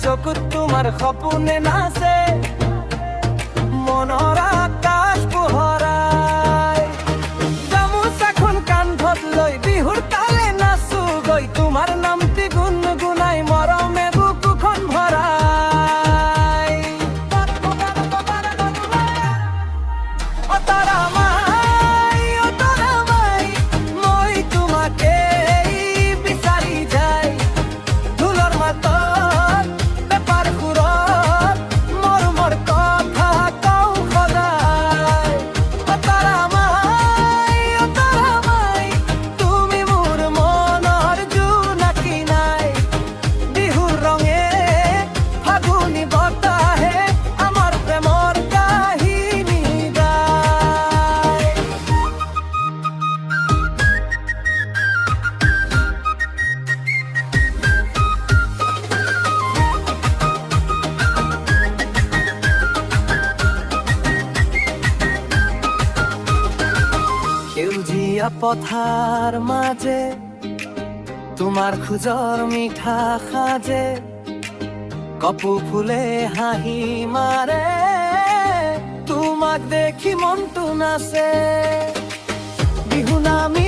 চকুত তোমাৰ সপোনে নাচে মনৰ আকাশ পোহৰাই গামোচাখন কান্ধত লৈ বিহুৰ তালে নাচো গৈ তোমাৰ নামটি গুণগুণাই মৰমে বুকুখন ভৰাই অ তৰা মাই মই তোমাকে বিচাৰি যাই ঢোলৰ মাতত সেউজীয়া পথাৰ মাজে তোমাৰ খোজৰ মিঠা সাজে কপৌ ফুলে হাঁহি মাৰে তোমাক দেখি মনটো নাচে বিহু নামি